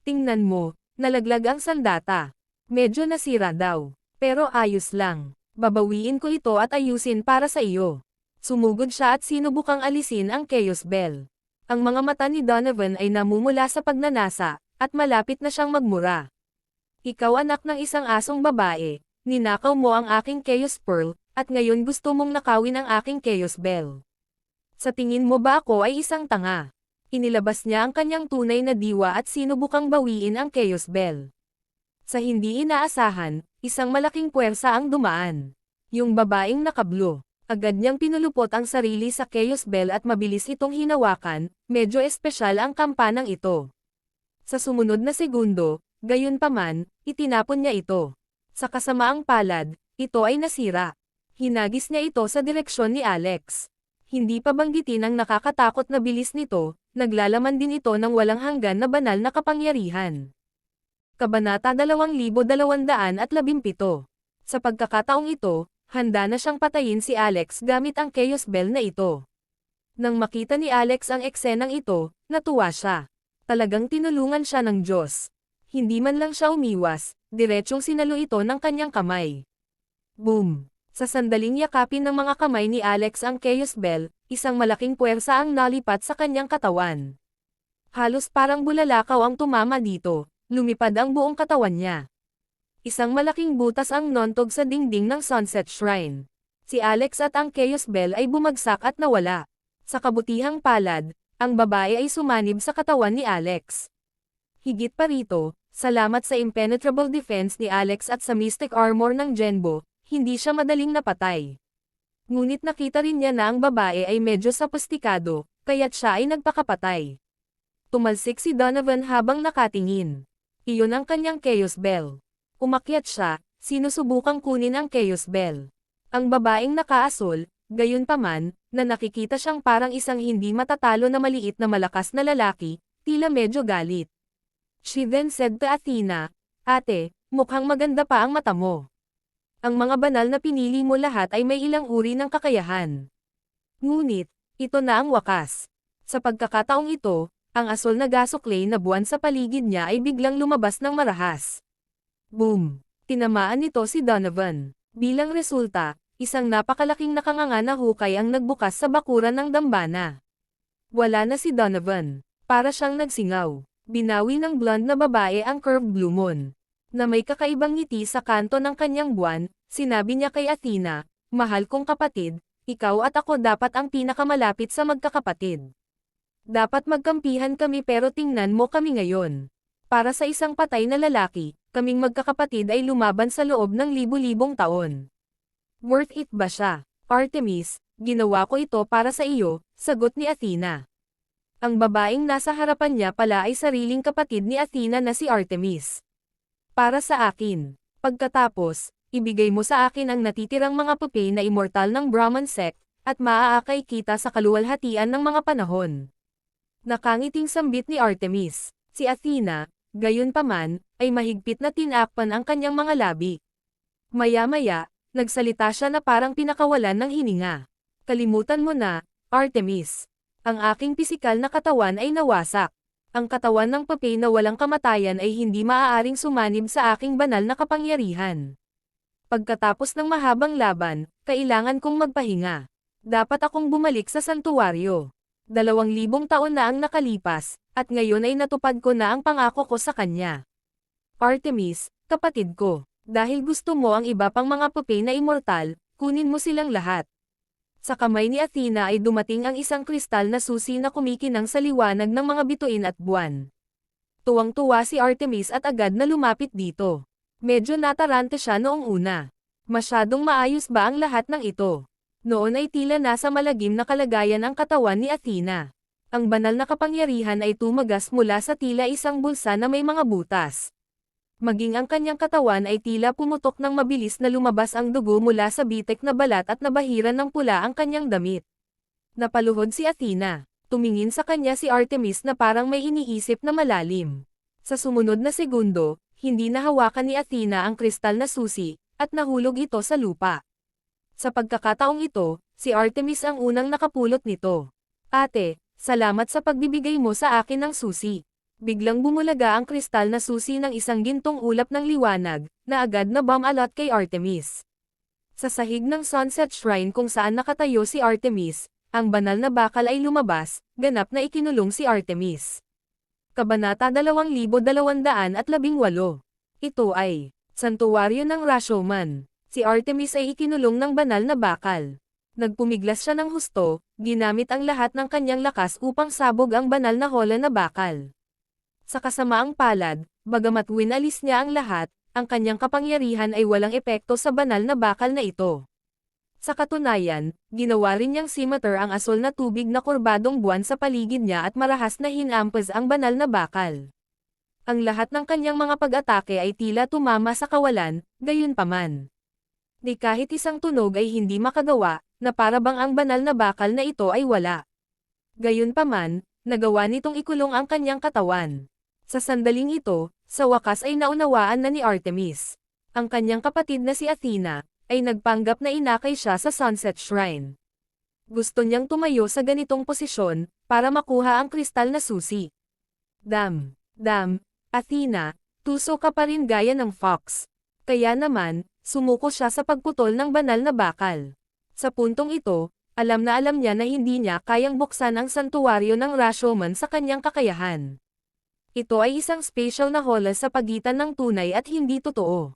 Speaker 1: Tingnan mo, nalaglag ang sandata. Medyo nasira daw. Pero ayos lang. Babawiin ko ito at ayusin para sa iyo." Sumugod siya at sinubukang alisin ang Chaos Bell. Ang mga mata ni Donovan ay namumula sa pagnanasa, at malapit na siyang magmura. "Ikaw anak ng isang asong babae, ninakaw mo ang aking Chaos Pearl, at ngayon gusto mong nakawin ang aking Chaos Bell. Sa tingin mo ba ako ay isang tanga?" Inilabas niya ang kanyang tunay na diwa at sinubukang bawiin ang Chaos Bell. Sa hindi inaasahan, isang malaking puwersa ang dumaan. Yung babaeng nakablo. Agad niyang pinulupot ang sarili sa Chaos Bell at mabilis itong hinawakan, medyo espesyal ang kampanang ito. Sa sumunod na segundo, gayunpaman, itinapon niya ito. Sa kasamaang palad, ito ay nasira. Hinagis niya ito sa direksyon ni Alex. Hindi pa banggitin ang nakakatakot na bilis nito, naglalaman din ito ng walang hanggan na banal na kapangyarihan. Kabanata 2217. Sa pagkakataong ito, handa na siyang patayin si Alex gamit ang Chaos Bell na ito. Nang makita ni Alex ang eksenang ito, natuwa siya. Talagang tinulungan siya ng Diyos. Hindi man lang siya umiwas, diretsyong sinalo ito ng kanyang kamay. Boom! Sa sandaling yakapin ng mga kamay ni Alex ang Chaos Bell, isang malaking puwersa ang nalipat sa kanyang katawan. Halos parang bulalakaw ang tumama dito, lumipad ang buong katawan niya. Isang malaking butas ang nontog sa dingding ng Sunset Shrine. Si Alex at ang Chaos Bell ay bumagsak at nawala. Sa kabutihang palad, ang babae ay sumanib sa katawan ni Alex. Higit pa rito, salamat sa impenetrable defense ni Alex at sa mystic armor ng Genbo, hindi siya madaling napatay. Ngunit nakita rin niya na ang babae ay medyo sophisticado, kaya't siya ay nagpakapatay. Tumalsik si Donovan habang nakatingin. Iyon ang kanyang Chaos Bell. Umakyat siya, sinusubukang kunin ang Chaos Bell. Ang babaeng nakaasul, gayunpaman, na nakikita siyang parang isang hindi matatalo na maliit na malakas na lalaki, tila medyo galit. She then said to Athena, "Ate, mukhang maganda pa ang mata mo. Ang mga banal na pinili mo lahat ay may ilang uri ng kakayahan. Ngunit, ito na ang wakas." Sa pagkakataong ito, ang asul na gasuklay na buwan sa paligid niya ay biglang lumabas ng marahas. Boom! Tinamaan nito si Donovan. Bilang resulta, isang napakalaking nakanganga na hukay ang nagbukas sa bakuran ng dambana. Wala na si Donovan. Para siyang nagsingaw. Binawi ng blonde na babae ang curved blue moon. Na may kakaibang ngiti sa kanto ng kanyang buwan, sinabi niya kay Athena, "Mahal kong kapatid, ikaw at ako dapat ang pinakamalapit sa magkakapatid. Dapat magkampihan kami pero tingnan mo kami ngayon. Para sa isang patay na lalaki, kaming magkakapatid ay lumaban sa loob ng libu-libong taon. Worth it ba siya? Artemis, ginawa ko ito para sa iyo," sagot ni Athena. Ang babaeng nasa harapan niya pala ay sariling kapatid ni Athena na si Artemis. "Para sa akin. Pagkatapos, ibigay mo sa akin ang natitirang mga pupi na immortal ng Brahman sect, at maaakay kita sa kaluwalhatian ng mga panahon." Nakangiting sambit ni Artemis. Si Athena, gayunpaman, ay mahigpit na tinakpan ang kanyang mga labi. Maya-maya, nagsalita siya na parang pinakawalan ng hininga. "Kalimutan mo na, Artemis. Ang aking pisikal na katawan ay nawasak. Ang katawan ng pupi na walang kamatayan ay hindi maaaring sumanib sa aking banal na kapangyarihan. Pagkatapos ng mahabang laban, kailangan kong magpahinga. Dapat akong bumalik sa santuwaryo. 2,000 taon na ang nakalipas, at ngayon ay natupad ko na ang pangako ko sa kanya. Artemis, kapatid ko, dahil gusto mo ang iba pang mga pupi na immortal, kunin mo silang lahat." Sa kamay ni Athena ay dumating ang isang kristal na susi na kumikinang sa liwanag ng mga bituin at buwan. Tuwang-tuwa si Artemis at agad na lumapit dito. Medyo natarante siya noong una. Masyadong maayos ba ang lahat ng ito? Noon ay tila nasa malagim na kalagayan ang katawan ni Athena. Ang banal na kapangyarihan ay tumagas mula sa tila isang bulsa na may mga butas. Maging ang kanyang katawan ay tila pumutok ng mabilis na lumabas ang dugo mula sa bitek na balat at nabahiran ng pula ang kanyang damit. Napaluhod si Athena. Tumingin sa kanya si Artemis na parang may iniisip na malalim. Sa sumunod na segundo, hindi nahawakan ni Athena ang kristal na susi, at nahulog ito sa lupa. Sa pagkakataong ito, si Artemis ang unang nakapulot nito. "Ate, salamat sa pagbibigay mo sa akin ng susi." Biglang bumulaga ang kristal na susi ng isang gintong ulap ng liwanag, na agad na bumalot kay Artemis. Sa sahig ng Sunset Shrine kung saan nakatayo si Artemis, ang banal na bakal ay lumabas, ganap na ikinulong si Artemis. Kabanata 2218. Ito ay santuwaryo ng Rashomon. Si Artemis ay ikinulong ng banal na bakal. Nagpumiglas siya ng husto, ginamit ang lahat ng kanyang lakas upang sabog ang banal na hola na bakal. Sa kasamaang palad, bagamat winalis niya ang lahat, ang kanyang kapangyarihan ay walang epekto sa banal na bakal na ito. Sa katunayan, ginawa rin niyang scimitar ang asul na tubig na kurbadong buwan sa paligid niya at marahas na hinampas ang banal na bakal. Ang lahat ng kanyang mga pag-atake ay tila tumama sa kawalan, gayunpaman. Di kahit isang tunog ay hindi makagawa, na parabang ang banal na bakal na ito ay wala. Gayunpaman, nagawa nitong ikulong ang kanyang katawan. Sa sandaling ito, sa wakas ay naunawaan na ni Artemis. Ang kanyang kapatid na si Athena, ay nagpanggap na inakay siya sa Sunset Shrine. Gusto niyang tumayo sa ganitong posisyon, para makuha ang kristal na susi. Dam, Athena, tuso ka pa rin gaya ng fox. Kaya naman, sumuko siya sa pagputol ng banal na bakal. Sa puntong ito, alam na alam niya na hindi niya kayang buksan ang santuwaryo ng Rashomon sa kanyang kakayahan. Ito ay isang special na hola sa pagitan ng tunay at hindi totoo.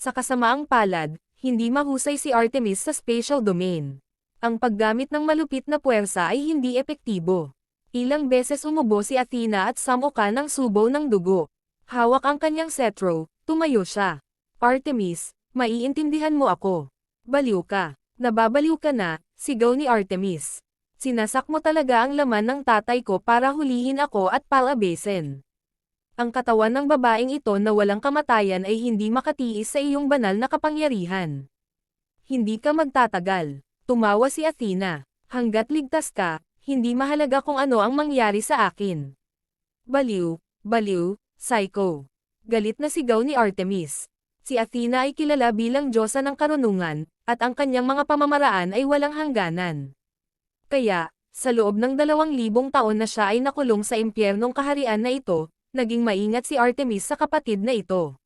Speaker 1: Sa kasamaang palad, hindi mahusay si Artemis sa spatial domain. Ang paggamit ng malupit na puwersa ay hindi epektibo. Ilang beses umubo si Athena at samuka ng subo ng dugo. Hawak ang kanyang cetro, tumayo siya. Artemis, maiintindihan mo ako. Baliw ka. Nababaliw ka na, sigaw ni Artemis. Sinasak mo talaga ang laman ng tatay ko para hulihin ako at palabesin. Ang katawan ng babaeng ito na walang kamatayan ay hindi makatiis sa iyong banal na kapangyarihan. Hindi ka magtatagal. Tumawa si Athena. Hanggat ligtas ka, hindi mahalaga kung ano ang mangyari sa akin. Baliw, psycho. Galit na sigaw ni Artemis. Si Athena ay kilala bilang diyosa ng karunungan, at ang kanyang mga pamamaraan ay walang hangganan. Kaya, sa loob ng 2,000 taon na siya ay nakulong sa impyernong kaharian na ito, naging maingat si Artemis sa kapatid na ito.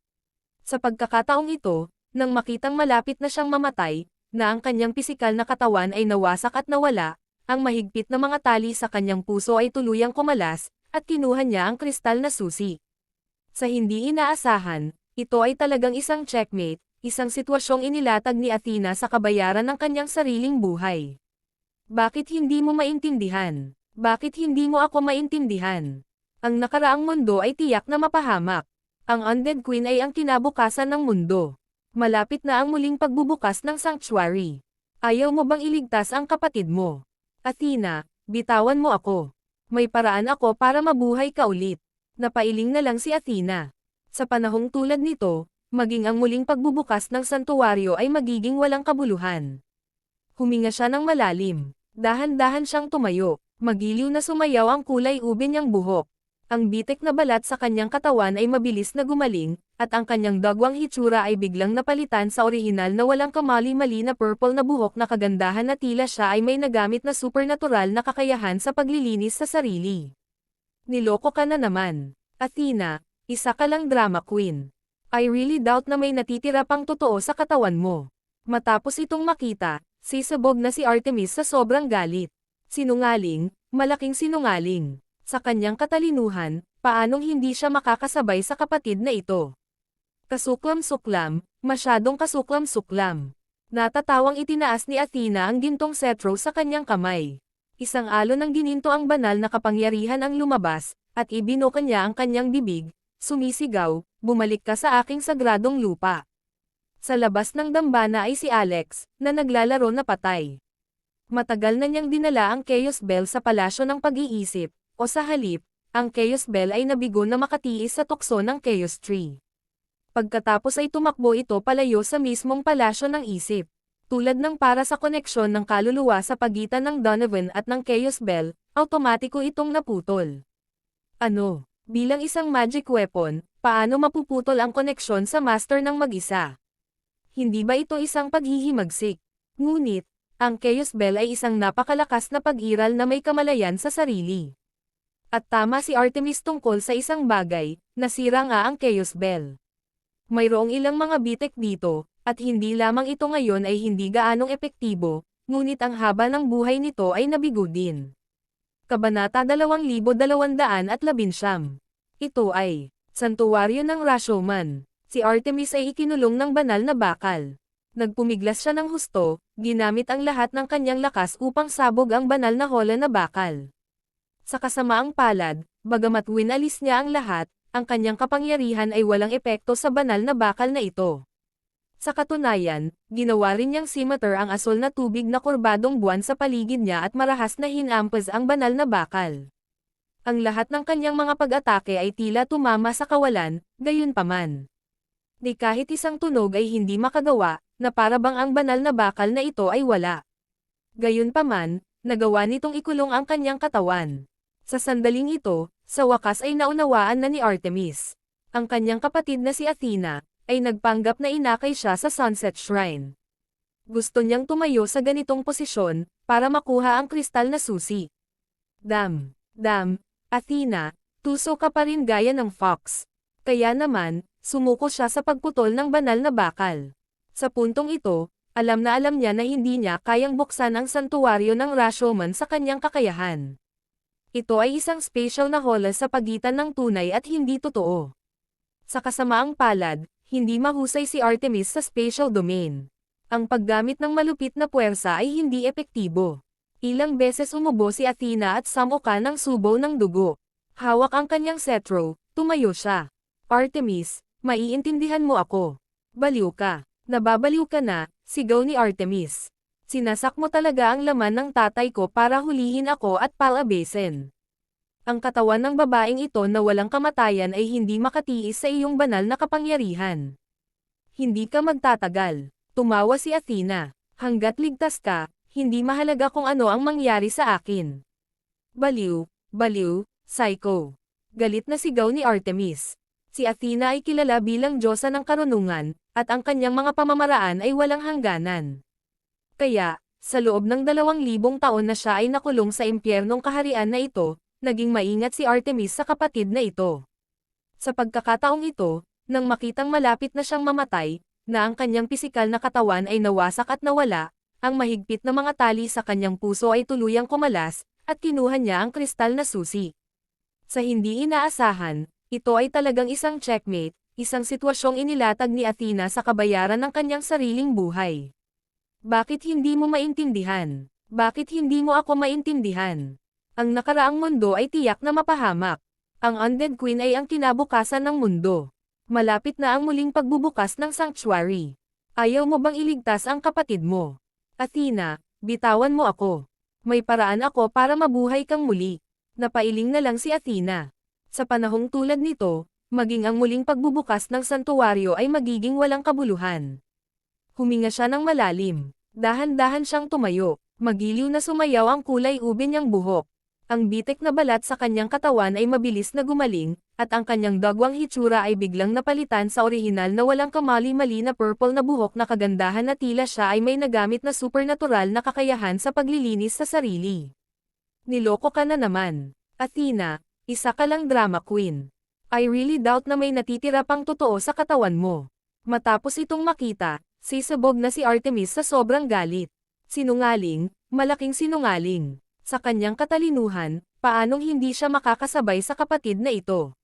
Speaker 1: Sa pagkakataong ito, nang makitang malapit na siyang mamatay, na ang kanyang pisikal na katawan ay nawasak at nawala, ang mahigpit na mga tali sa kanyang puso ay tuluyang kumalas, at kinuha niya ang kristal na susi. Sa hindi inaasahan, ito ay talagang isang checkmate, isang sitwasyong inilatag ni Athena sa kabayaran ng kanyang sariling buhay. Bakit hindi mo maintindihan? Bakit hindi mo ako maintindihan? Ang nakaraang mundo ay tiyak na mapahamak. Ang Undead Queen ay ang kinabukasan ng mundo. Malapit na ang muling pagbubukas ng sanctuary. Ayaw mo bang iligtas ang kapatid mo? Athena, bitawan mo ako. May paraan ako para mabuhay ka ulit. Napailing na lang si Athena. Sa panahong tulad nito, maging ang muling pagbubukas ng santuwaryo ay magiging walang kabuluhan. Huminga siya ng malalim. Dahan-dahan siyang tumayo. Magiliw na sumayaw ang kulay ube niyang buhok. Ang bitik na balat sa kanyang katawan ay mabilis na gumaling, at ang kanyang dagwang hitsura ay biglang napalitan sa orihinal na walang kamali-mali na purple na buhok na kagandahan na tila siya ay may nagamit na supernatural na kakayahan sa paglilinis sa sarili. Niloko ka na naman. Athena, isa ka lang drama queen. I really doubt na may natitira pang totoo sa katawan mo. Matapos itong makita, sisabog na si Artemis sa sobrang galit. Sinungaling, malaking sinungaling. Sa kanyang katalinuhan, paanong hindi siya makakasabay sa kapatid na ito? Kasuklam-suklam, masyadong kasuklam-suklam. Natatawang itinaas ni Athena ang gintong cetro sa kanyang kamay. Isang alon ng gininto ang banal na kapangyarihan ang lumabas, at ibinuka niya ang kanyang bibig, sumisigaw, bumalik ka sa aking sagradong lupa. Sa labas ng dambana ay si Alex, na naglalaro na patay. Matagal na niyang dinala ang Chaos Bell sa palasyo ng pag-iisip, o sa halip, ang Chaos Bell ay nabigo na makatiis sa tukso ng Chaos Tree. Pagkatapos ay tumakbo ito palayo sa mismong palasyo ng isip. Tulad ng para sa koneksyon ng kaluluwa sa pagitan ng Donovan at ng Chaos Bell, automatiko itong naputol. Ano? Bilang isang magic weapon, paano mapuputol ang koneksyon sa master ng mag-isa? Hindi ba ito isang paghihimagsik? Ngunit, ang Chaos Bell ay isang napakalakas na pag-iral na may kamalayan sa sarili. At tama si Artemis tungkol sa isang bagay, nasira nga ang Chaos Bell. Mayroong ilang mga bitek dito, at hindi lamang ito ngayon ay hindi gaanong epektibo, ngunit ang haba ng buhay nito ay nabigo din. Kabanata 2219. Ito ay Santuwaryo ng Rashomon. Si Artemis ay ikinulong ng banal na bakal. Nagpumiglas siya ng husto, ginamit ang lahat ng kanyang lakas upang sabog ang banal na hola na bakal. Sa kasamaang palad, bagamat winalis niya ang lahat, ang kanyang kapangyarihan ay walang epekto sa banal na bakal na ito. Sa katunayan, ginawa rin niyang scimitar ang asol na tubig na kurbadong buwan sa paligid niya at marahas na hinampas ang banal na bakal. Ang lahat ng kanyang mga pag-atake ay tila tumama sa kawalan, gayunpaman. Di kahit isang tunog ay hindi makagawa, na para bang ang banal na bakal na ito ay wala. Gayunpaman, nagawa nitong ikulong ang kanyang katawan. Sa sandaling ito, sa wakas ay naunawaan na ni Artemis. Ang kanyang kapatid na si Athena, ay nagpanggap na inakay siya sa Sunset Shrine. Gusto niyang tumayo sa ganitong posisyon, para makuha ang kristal na susi. Athena, Tuso ka pa rin gaya ng fox. Kaya naman, sumuko siya sa pagputol ng banal na bakal. Sa puntong ito, alam niya na hindi niya kayang buksan ang santuwaryo ng Rashomon sa kanyang kakayahan. Ito ay isang spatial na hola sa pagitan ng tunay at hindi totoo. Sa kasamaang palad, hindi mahusay si Artemis sa spatial domain. Ang paggamit ng malupit na puwersa ay hindi epektibo. Ilang beses umubo si Athena at samuka ng subo ng dugo. Hawak ang kanyang cetro, tumayo siya. Artemis, maiintindihan mo ako. Baliw ka. Nababaliw ka na, sigaw ni Artemis. Sinasak mo talaga ang laman ng tatay ko para hulihin ako at palabasin. Ang katawan ng babaeng ito na walang kamatayan ay hindi makatiis sa iyong banal na kapangyarihan. Hindi ka magtatagal. Tumawa si Athena. Hanggat ligtas ka, hindi mahalaga kung ano ang mangyari sa akin. Baliw, psycho. Galit na sigaw ni Artemis. Si Athena ay kilala bilang diyosa ng karunungan, at ang kanyang mga pamamaraan ay walang hangganan. Kaya, sa loob ng 2,000 taon na siya ay nakulong sa impyernong kaharian na ito, naging maingat si Artemis sa kapatid na ito. Sa pagkakataong ito, nang makitang malapit na siyang mamatay, na ang kanyang pisikal na katawan ay nawasak at nawala, ang mahigpit na mga tali sa kanyang puso ay tuluyang kumalas, at kinuha niya ang kristal na susi. Sa hindi inaasahan, ito ay talagang isang checkmate, isang sitwasyong inilatag ni Athena sa kabayaran ng kanyang sariling buhay. Bakit hindi mo maintindihan? Bakit hindi mo ako maintindihan? Ang nakaraang mundo ay tiyak na mapahamak. Ang Undead Queen ay ang kinabukasan ng mundo. Malapit na ang muling pagbubukas ng sanctuary. Ayaw mo bang iligtas ang kapatid mo? Athena, bitawan mo ako. May paraan ako para mabuhay kang muli. Napailing na lang si Athena. Sa panahong tulad nito, maging ang muling pagbubukas ng santuwaryo ay magiging walang kabuluhan. Huminga siya ng malalim. Dahan-dahan siyang tumayo. Magiliw na sumayaw ang kulay ube niyang buhok. Ang bitik na balat sa kanyang katawan ay mabilis na gumaling, at ang kanyang dagwang hitsura ay biglang napalitan sa orihinal na walang kamali-mali na purple na buhok na kagandahan na tila siya ay may nagamit na supernatural na kakayahan sa paglilinis sa sarili. Niloko ka na naman. Athena, isa ka lang drama queen. I really doubt na may natitira pang totoo sa katawan mo. Matapos itong makita, sisabog na si Artemis sa sobrang galit. Sinungaling, malaking sinungaling. Sa kanyang katalinuhan, paanong hindi siya makakasabay sa kapatid na ito?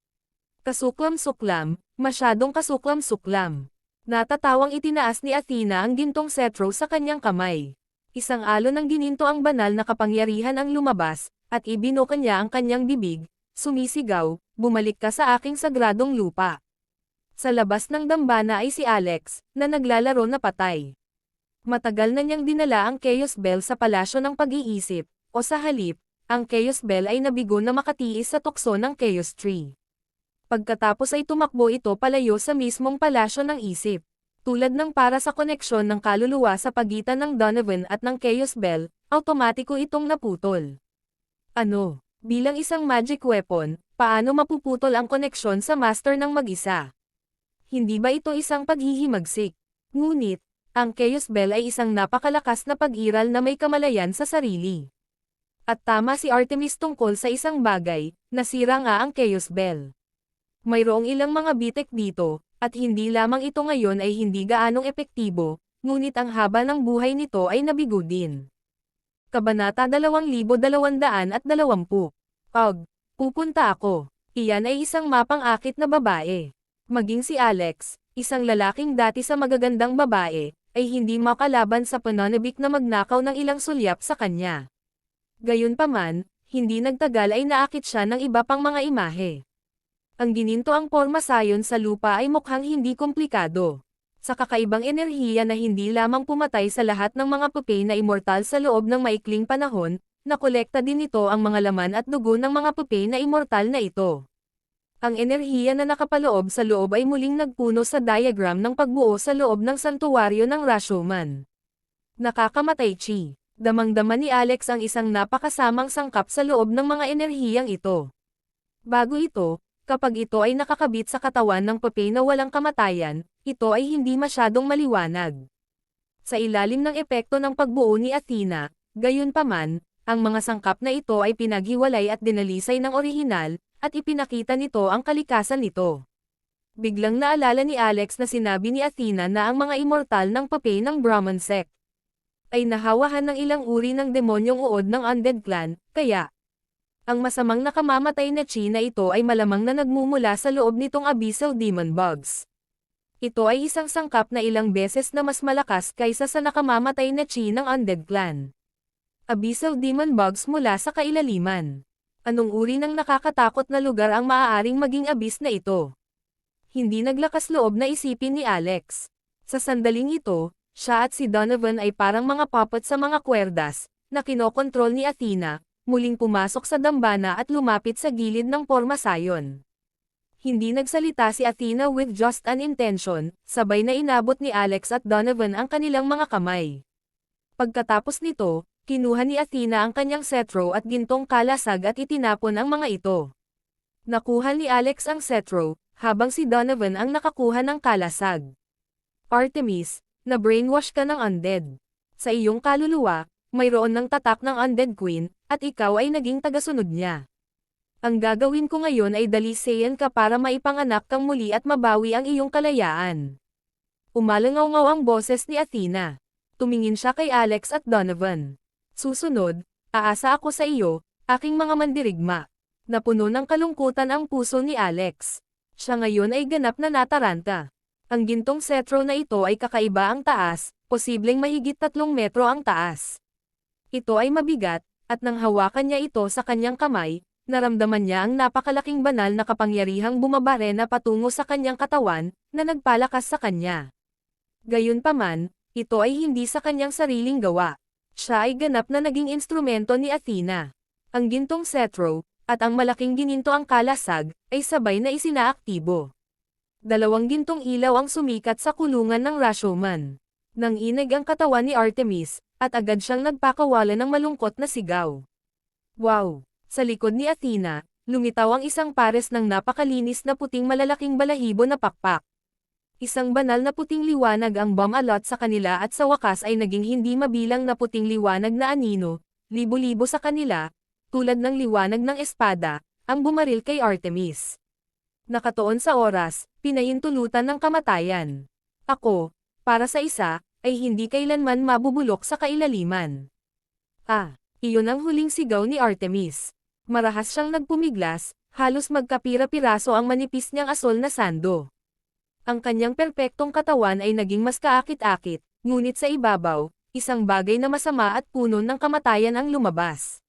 Speaker 1: Kasuklam-suklam, masyadong kasuklam-suklam. Natatawang itinaas ni Athena ang gintong cetro sa kanyang kamay. Isang alon ng gininto ang banal na kapangyarihan ang lumabas, at ibinuka niya ang kanyang bibig, sumisigaw, bumalik ka sa aking sagradong lupa. Sa labas ng dambana ay si Alex, na naglalaro na patay. Matagal na niyang dinala ang Chaos Bell sa palasyo ng pag-iisip, o sa halip, ang Chaos Bell ay nabigo na makatiis sa tukso ng Chaos Tree. Pagkatapos ay tumakbo ito palayo sa mismong palasyo ng isip. Tulad ng para sa koneksyon ng kaluluwa sa pagitan ng Donovan at ng Chaos Bell, automatiko itong naputol. Ano? Bilang isang magic weapon, paano mapuputol ang koneksyon sa master ng mag-isa? Hindi ba ito isang paghihimagsik? Ngunit, ang Chaos Bell ay isang napakalakas na pag-iral na may kamalayan sa sarili. At tama si Artemis tungkol sa isang bagay, nasira nga ang Chaos Bell. Mayroong ilang mga bitek dito, at hindi lamang ito ngayon ay hindi gaanong epektibo, ngunit ang haba ng buhay nito ay nabigo din. Kabanata 2220. Pupunta ako. Iyan ay isang mapang-akit na babae. Maging si Alex, isang lalaking dati sa magagandang babae, ay hindi makalaban sa pananabik na magnakaw ng ilang sulyap sa kanya. Gayunpaman, hindi nagtagal ay naakit siya ng iba pang mga imahe. Ang gininto ang porma sayon sa lupa ay mukhang hindi komplikado. Sa kakaibang enerhiya na hindi lamang pumatay sa lahat ng mga pupe na immortal sa loob ng maikling panahon, nakolekta din ito ang mga laman at dugo ng mga pupe na immortal na ito. Ang enerhiya na nakapaloob sa loob ay muling nagpuno sa diagram ng pagbuo sa loob ng santuwaryo ng Rashomon. Nakakamatay chi. Damang-dama ni Alex ang isang napakasamang sangkap sa loob ng mga enerhiyang ito. Bago ito, kapag ito ay nakakabit sa katawan ng pupe na walang kamatayan, ito ay hindi masyadong maliwanag. Sa ilalim ng epekto ng pagbuo ni Athena, gayunpaman, Ang mga sangkap na ito ay pinaghiwalay at dinalisay ng orihinal, at ipinakita nito ang kalikasan nito. Biglang naalala ni Alex na sinabi ni Athena na ang mga immortal ng papay ng Brahman sect ay nahawahan ng ilang uri ng demonyong uod ng Undead Clan, kaya ang masamang nakamamatay na chi na ito ay malamang na nagmumula sa loob nitong Abyssal Demon Bugs. Ito ay isang sangkap na ilang beses na mas malakas kaysa sa nakamamatay na chi ng Undead Clan. Abyssal Demon Bugs mula sa kailaliman. Anong uri ng nakakatakot na lugar ang maaaring maging abyss na ito? Hindi naglakas loob na isipin ni Alex. Sa sandaling ito, siya at si Donovan ay parang mga puppet sa mga kwerdas, na kinokontrol ni Athena, muling pumasok sa dambana at lumapit sa gilid ng pormasayon. Hindi nagsalita si Athena with just an intention, sabay na inabot ni Alex at Donovan ang kanilang mga kamay. Pagkatapos nito, kinuha ni Athena ang kanyang cetro at gintong kalasag at itinapon ang mga ito. Nakuha ni Alex ang cetro, habang si Donovan ang nakakuha ng kalasag. Artemis, na-brainwash ka ng undead. Sa iyong kaluluwa, mayroon ng tatak ng Undead Queen, at ikaw ay naging tagasunod niya. Ang gagawin ko ngayon ay dalisayan ka para maipanganak kang muli at mabawi ang iyong kalayaan. Umalangaw-ngaw ang boses ni Athena. Tumingin siya kay Alex at Donovan. Susunod, aasa ako sa iyo, aking mga mandirigma. Napuno ng kalungkutan ang puso ni Alex. Siya ngayon ay ganap na nataranta. Ang gintong cetro na ito ay kakaiba ang taas, posibleng mahigit 3 metro ang taas. Ito ay mabigat, at nang hawakan niya ito sa kanyang kamay, naramdaman niya ang napakalaking banal na kapangyarihang bumabarena patungo sa kanyang katawan, na nagpalakas sa kanya. Gayunpaman, ito ay hindi sa kanyang sariling gawa. Siya ay ganap na naging instrumento ni Athena. Ang gintong cetro, at ang malaking gininto ang kalasag, ay sabay na isinaaktibo. 2 gintong ilaw ang sumikat sa kulungan ng Rashomon. Nanginig ang katawan ni Artemis, at agad siyang nagpakawala ng malungkot na sigaw. Wow! Sa likod ni Athena, lumitaw ang isang pares ng napakalinis na puting malalaking balahibo na pakpak. Isang banal na puting liwanag ang bumalot sa kanila at sa wakas ay naging hindi mabilang na puting liwanag na anino, libo-libo sa kanila, tulad ng liwanag ng espada, ang bumaril kay Artemis. Nakatuon sa oras, pinahintulutan ng kamatayan. Ako, para sa isa, ay hindi kailanman mabubulok sa kailaliman. Iyon ang huling sigaw ni Artemis. Marahas siyang nagpumiglas, halos magkapira-piraso ang manipis niyang asol na sando. Ang kanyang perpektong katawan ay naging mas kaakit-akit, ngunit sa ibabaw, isang bagay na masama at puno ng kamatayan ang lumabas.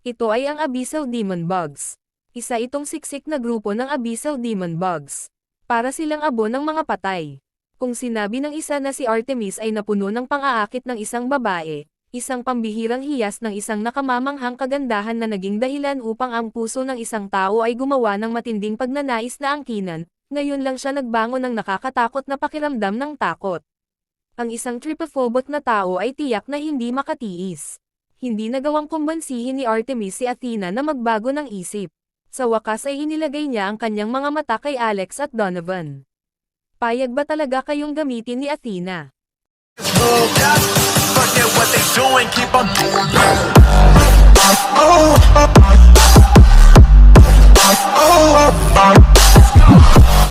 Speaker 1: Ito ay ang Abyssal Demon Bugs. Isa itong siksik na grupo ng Abyssal Demon Bugs. Para silang abo ng mga patay. Kung sinabi ng isa na si Artemis ay napuno ng pang-aakit ng isang babae, isang pambihirang hiyas ng isang nakamamanghang kagandahan na naging dahilan upang ang puso ng isang tao ay gumawa ng matinding pagnanais na angkinan, ngayon lang siya nagbangon ng nakakatakot na pakiramdam ng takot. Ang isang trypophobot na tao ay tiyak na hindi makatiis. Hindi nagawang kumbansihin ni Artemis si Athena na magbago ng isip. Sa wakas ay inilagay niya ang kanyang mga mata kay Alex at Donovan. Payag ba talaga kayong gamitin ni Athena?